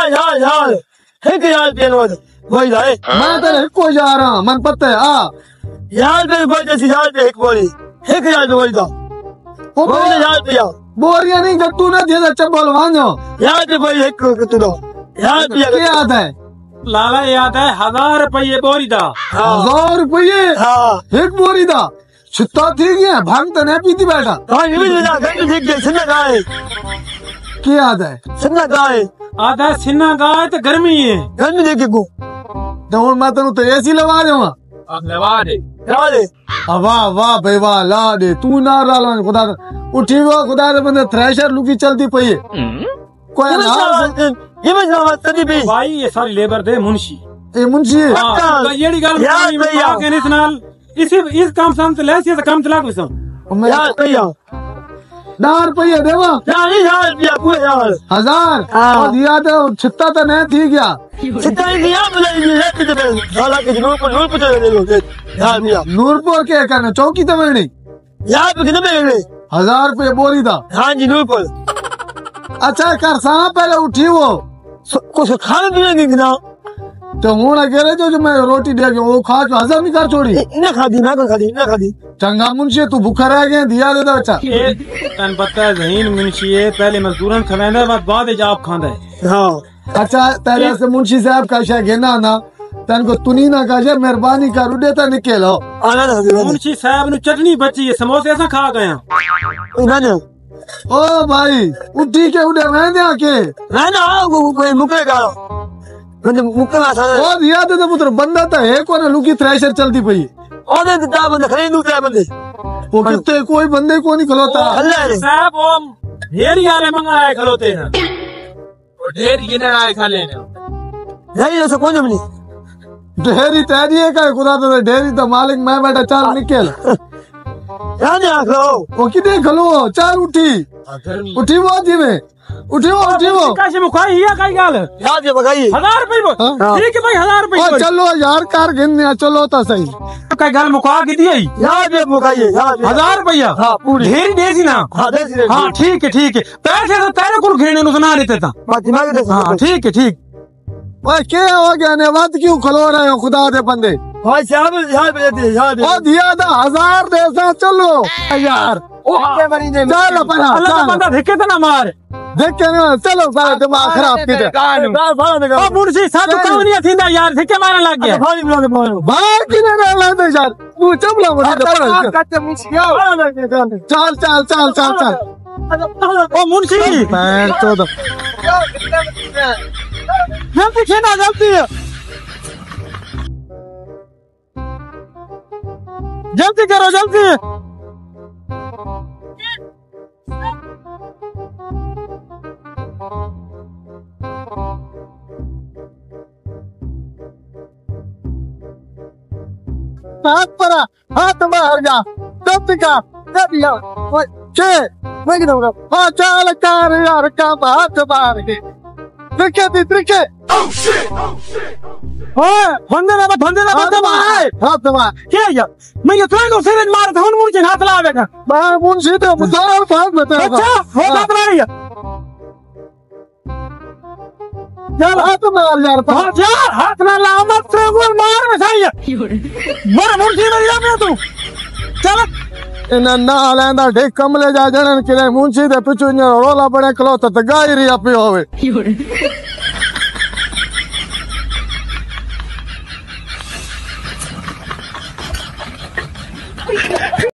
यार एक यार पेन वही जाए मैं तेरे को जा रहा मन पता है आ यार पे बजे सी यार पे एक बोली एक यार पे बोली था वो बोले यार पे यार बोरिया नहीं गट्टू ना दे चप्पल वांजो यार पे बोली एक तू दो यार पे क्या याद है लाला याद है 1000 रुपये बोरी दा 1000 रुपये हाँ एक बोरी दा छित्ता थी गया भांग तो नहीं पीती बैठा हाँ ये भी जा गंद ठीक है सिन्ना गाय क्या याद है सिन्ना गाय आधा सिन्ना गाय तो गर्मी है गंद देखे को तो मैं तेन तो एसी लगा दूंगा अब लगा दे वाह वाह भाई वाह ला दे तू ना ला खुदा उठी हुआ खुदा दे बंदे थ्रेशर लुकी चलती पई है कोई ये मैं जवाब तभी भी भाई ये सारी लेबर दे मुंशी ए मुंशी येड़ी गल यार भैया के इस नाल इस काम साम से लेस ये काम चला को यार भैया 10 रुपये देवा यार भैया पूरे यार 1000 हाँ। और दिया तो छित्ता तो नहीं थी गया सिद्धा ही यार बोले ये रहते थे साला के नूर पर दे लो यार भैया नूरपुर के करने चौकी तो मिलनी यार पे कितने में गए 1000 रुपये बोरी था हाँ जी नूर पर अच्छा कर सा पहले उठी वो कुछ खाने पीने की ना तो हूं ना कह रहे जो मैं रोटी दे वो खा के हजम नहीं कर छोड़ी इन्हें खादी ना खादी चंगा मुंशी तू भूखा रह गया दिया दे दो अच्छा तन पता है जहीन मुंशी है पहले मजदूरन खवेंदा बाद जाप खांदा है हाँ अच्छा तेरे से मुंशी साहब का शा घेना ना तन को तुनी ना का शा मेहरबानी कर उड़े ता निकलो आना ना मुंशी साहब नु चटनी बची है समोसे ऐसा खा गया ना ओ भाई उठी के उड़े मैं दे के ना कोई मुके का मुके में आसान ओ दिया दे तो पुत्र बंदा तो है कोने लुकी थ्रेशर चलती पई और दे दा बंदे खरीद दूसरा बंदे वो कितने कोई बंदे को नहीं खलोता अल्लाह रे साहब वो ढेरी वाले मंगाए खलोते ना वो ढेरी गिने आए खा लेने नहीं ऐसा कौन जमनी ढेरी तैरी है का खुदा तो ढेरी तो मालिक मैं बैठा चल निकल यार ने आखो वो कितने खलो चार उठी वो जी में उठी वो कैसे मुखाई है कई गाल यार ये बगाई 1000 रुपये ठीक है भाई 1000 ओ रुपये चलो यार कार गिनने चलो तो सही कई गाल मुखा की दी यार ये बगाई यार 1000 रुपया हाँ पूरी ढेरी देसी ना हाँ दे हाँ ठीक है पैसे तो तेरे को घेने नु सुना देते था दिमाग दे हाँ ठीक है ओए क्या हो गया ने बात क्यों खलो रहे हो खुदा दे बंदे भाई साहब यार दे यार ओ दिया था 1000 दे सा चलो यार ओ के मरी ने चलो पड़ा अल्लाह बंदा धिक्के तो ना मार देख के ना चलो सारा दिमाग खराब की दे ओ मुंशी साहब तो काम नहीं थींदा यार धिक्के मारने लग गया भाई बुला दे बाहर की ना लाते यार तू चपला मुझे तो पड़ा चल ओ मुंशी मैं तो जल्दी खेना जल्दी करो जल्दी हाथ बाहर जा जल्दी का हाँ चल कर यार काम हाथ बाहर के त्रिके बंदे मार हाथ बाहर क्या यार मैं ये तुरंत उसे मार था उन मुझे हाथ लावेगा मैं मुंशी तो मुझे फास बता अच्छा वो हाथ रही है यार हाथ मार यार हाथ ना ला मत से गोल मार में सही है मर मुंशी नहीं जा तू चल इन्हें ना लेंदा ठीक कमले जा जनन किले मुंशी दे पिछु रोला बड़े खलो तो गाई रही अपी होवे